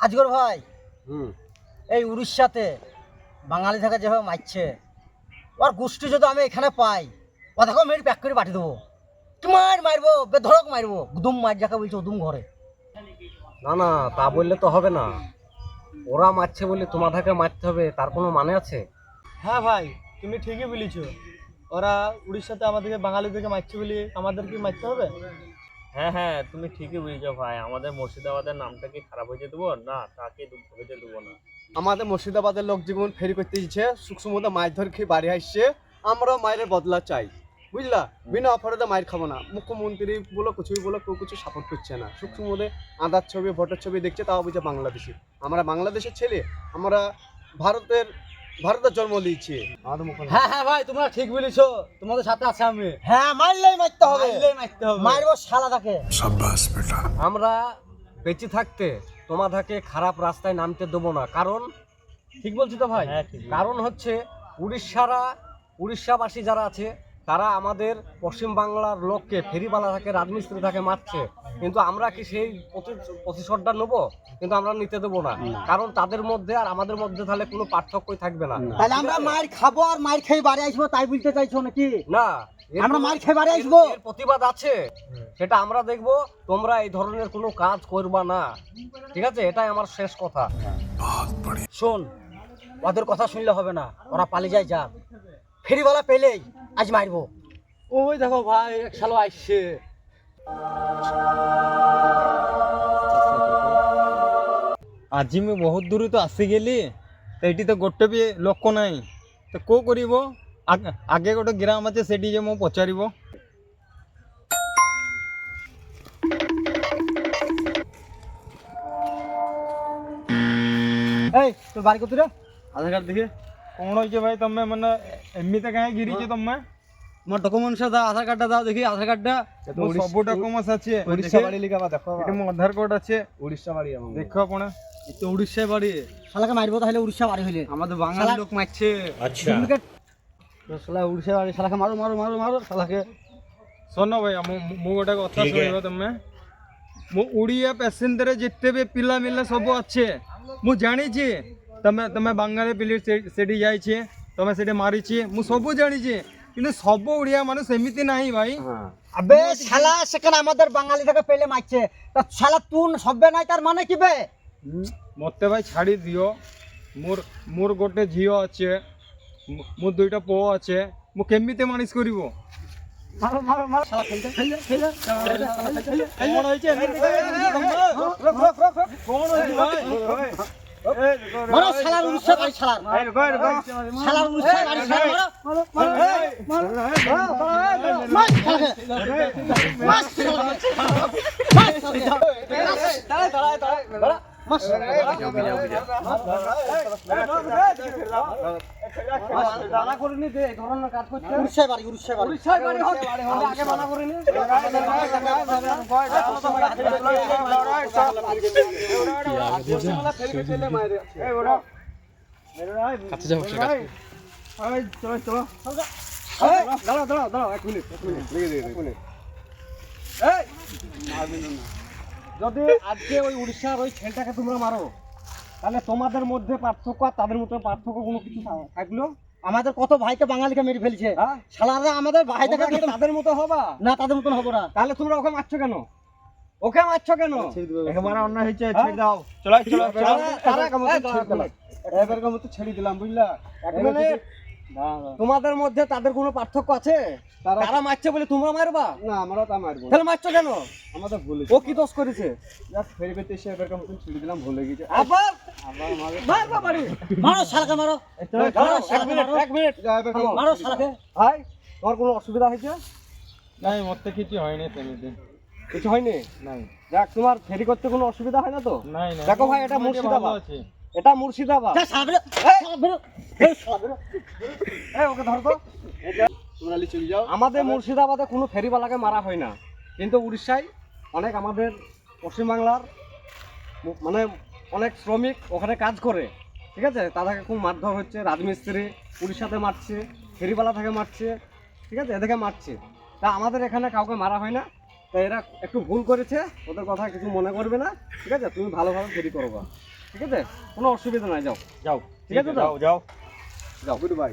আজগর ভাই, এই উড়িষ্যাতে বাঙালি থেকে যেভাবে মারছে, ওর গোষ্ঠী যদি আমি এখানে পাই, ও দেখো মেরে প্যাক করে পাঠিয়ে দেবো। কি মারবো, বেধড়ক মারবো, গুদুম মার যাকে বলছে উদুম ঘরে। না না, তা বললে তো হবে না। ওরা মারছে বলে তোমাদেরকে মারতে হবে তার কোনো মানে আছে? হ্যাঁ ভাই, তুমি ঠিকই বলেছ। ওরা উড়িষ্যাতে আমাদেরকে বাঙালিদেরকে মারছে বলে আমাদেরকে মারতে হবে। হ্যাঁ হ্যাঁ, তুমি ঠিকই বুঝেছো ভাই। আমাদের মুর্শিদাবাদের নামটা কি খারাপ হয়েছে দেবো না, তাকে হয়েছে দেবো না। আমাদের মুর্শিদাবাদের লোক জীবন ফেরি করতে দিচ্ছে, সুখ সুমতে মাছ ধরে খেয়ে বাড়ি আসছে। আমরাও মায়ের বদলা চাই, বুঝলা? বিনা অফারে মায়ের খাবো না। মুখ্যমন্ত্রী বলো কিছুই বলো, কেউ কিছু সাপোর্ট করছে না। সুখ সুমতে আধার ছবি ভোটের ছবি দেখছে, তাও বুঝছে বাংলাদেশি। আমরা বাংলাদেশের ছেলে, আমরা ভারতের জন্ম দিয়েছি। আমাদের মুখ্যমন্ত্রী হ্যাঁ হ্যাঁ ভাই, তোমরা ঠিক বলেছো, তোমাদের সাথে আছে আমি। হ্যাঁ, মারলেই মারতে হবে, মারতে হবে। মারবো শালাটাকে। আমরা বেঁচে থাকতে তোমাদেরকে খারাপ রাস্তায় নামতে দেবো না। কারণ ঠিক বলছি তো ভাই? হ্যাঁ, ঠিক। কারণ হচ্ছে উড়িষ্যাবাসী যারা আছে তারা আমাদের পশ্চিম বাংলার লোককে ফেরিওয়ালা থাকে, রাজমিস্ত্রি থাকে মারছে, কিন্তু আমরা কি সেই প্রতিশোধটা নেবো? কিন্তু আমরা নিতে দেবো না। কারণ তাদের মধ্যে আর আমাদের মধ্যে তাহলে কোনো পার্থক্যই থাকবে না। তাহলে আমরা মার খাবো আর মার খেয়ে বাড়ি আসবো, তাই বলতে চাইছো নাকি? না, আমরা মার খেয়ে বাড়ি আসবো। এর প্রতিবাদ আছে, সেটা আমরা দেখবো। তোমরা এই ধরনের কোনো কাজ করবা না, ঠিক আছে? এটাই আমার শেষ কথা। শোন, ওদের কথা শুনলে হবে না, ওরা পালিয়ে যায়। যা ফেরিওয়ালা পেলেই আজ মারবো। ওই দেখো ভাই, এক শালো আসছে। আজি ମୁଁ ବହୁତ ଦୂର ତ ଆସିଗଲି, ତ ଏଠି ତ ଗୋଟେ ବି ଲୋକ ନାହିଁ, ତ କେଉଁ କରିବ? ଆଗେ ଗୋଟେ ଗ୍ରାମ ଅଛି, ସେଠି ଯେ ମୁଁ ପଚାରିବ। এই তোর বাড়ি কত রে? আধার কার্ড দেখে କ'ଣ ହେଇଛି ଭାଇ? ତମେ ମାନେ ଏମିତି କାହିଁ ଗିରିଛ ତମେ? তোমার ডকুমেন্টসটা দাও, আধার কার্ডটা দাও দেখি। আধার কার্ডটা ମୋ ସବୁ ଡକୁମେଣ୍ଟସ୍ ଅଛି, উড়িষ্যা বাড়ি লিখা দেখো, ଏଠି ମୋ ଆଧାର କାର୍ଡ ଅଛି, উড়িষ্যা বাড়ি আমার। ଦେଖ ଆପଣ। তো উড়িষ্যায় বাড়ি। শালাকে মারবো তাহলে উড়িষ্যা বাড়ি হইলে। আমাদের বাঙালি লোক মারছে। ডুপ্লিকেট শালা উড়িষ্যা বাড়ি। শালাকে মারো মারো মারো মারো শালাকে। ଶୁଣ ଭାଇ, ମୁଁ ଗୋଟେ କଥା ଶୁଣିବ ତମେ। ମୁଁ ଓଡ଼ିଆ ପ୍ୟାସେଞ୍ଜରରେ ଯେତେ ବି ପିଲା ମିଲା ସବୁ ଅଛି, ମୁଁ ଜାଣିଛି ତମେ ବାଙ୍ଗାଳୀ ପିଲି ସେଠି ଯାଇଛି, ତମେ ସେଠି ମାରିଛି, ମୁଁ ସବୁ ଜାଣିଛି। কিন্তু ସବୁ ଓଡ଼ିଆ ମାନେ ସେମିତି ନାହିଁ ভাই। আবে শালা সেখানে আমাদের বাঙালি থেকে পেলে মারছে, তা শালা তুই সভ্য নাই তার মানে কি বে? মতে ভাই ছাড়ি দিও। মোর গোটে ঝিও আছে, মোর দুইটা পুଅ আছে, ମୁଁ କେମିତି ମାନିস କରିବ? মারো মারো মারো শালা খেলতে খেলে খেলে কোন হইছে? কোন হইছে ভাই? মারো শালার উড়িষ্যা বাড়ি শালার। শালার উড়িষ্যা বাড়ি শালার মারো মারো মারো মার শালাকে। মার শালাকে। দানা করিনি দে, এই ধরনের কাজ করছে। উড়িষ্যা বাড়ি উড়িষ্যা বাড়ি। উড়িষ্যায় বাড়ি হোক, আগে মানা করিনি। দাঁড়াও দাঁড়াও দাঁড়াও, এক মিনিট এক মিনিট। যদি আজকে ওই উড়িষ্যার ওই ছেলেটাকে তোমরা মারো, তাহলে তোমাদের মধ্যে পার্থক্য আর তাদের মধ্যে পার্থক্য কোনো কিছু থাকলো? আমাদের কত ভাইকে বাঙালিকে মেরে ফেলছে, হ্যাঁ? শালারা আমাদের ভাই থেকে তোমরা কি তাদের মতো হবা? না, তাদের মতন হবো না। তাহলে তোমরা ওকে মারছো কেন? ওকে মারছো কেন? একেবারে অন্যায় হয়েছে, হ্যাঁ? ছেড়ে দাও। এবারকার মতো ছেড়ে দিলাম, বুঝলা? এক মিনিট। তোমাদের মধ্যে তাদের কোনো পার্থক্য আছে? তারা মারছে বলে তোমরা মারবা? না, আমরাও তা মারবো না। তাহলে মারছো কেন? আমাদের ভুল ও কি দোষ করেছে? ফেরি পেতে এসে এবারকার মতো ছেড়ে দিলাম, ভুলে গেছে। আবার আবার মারবে। মারবা বাড়ি। মারো শালাকে মারো এক মিনিট এক মিনিট। মারো শালাকে। ভাই, তোমার কোনো অসুবিধা হয়েছে? ନାଇଁ ମତେ କିଛି হয়নি সেমিতি। কিছু হয়নি? নাই দেখ, তোমার ফেরি করতে কোনো অসুবিধা হয় না তো? নাই নাই। দেখো ভাই, এটা মোটামুটি মুর্শিদাবাদ। ভালো আছে। এটা মুর্শিদাবাদ। যা শালা বেরো, শালা বেরো, এই শালা বেরো। এই ওকে ধর তো। তোমরা চলে যাও। আমাদের মুর্শিদাবাদে কোনো ফেরিওয়ালাকে মারা হয় না, কিন্তু উড়িষ্যায় অনেক আমাদের পশ্চিমবাংলার মানে অনেক শ্রমিক ওখানে কাজ করে, ঠিক আছে? তাদেরকে খুব মারধর হচ্ছে। রাজমিস্ত্রি উড়িষ্যাতে মারছে, ফেরিওয়ালা থেকে মারছে, ঠিক আছে? এদেরকে মারছে। তা আমাদের এখানে কাউকে মারা হয় না। তা এরা একটু ভুল করেছে, ওদের কথা কিছু মনে করবে না, ঠিক আছে? তুমি ভালোভাবে ফেরি করবা, ঠিক আছে? কোনো অসুবিধা নাই, যাও যাও, ঠিক আছে? যাও যাও যাও। Good bye.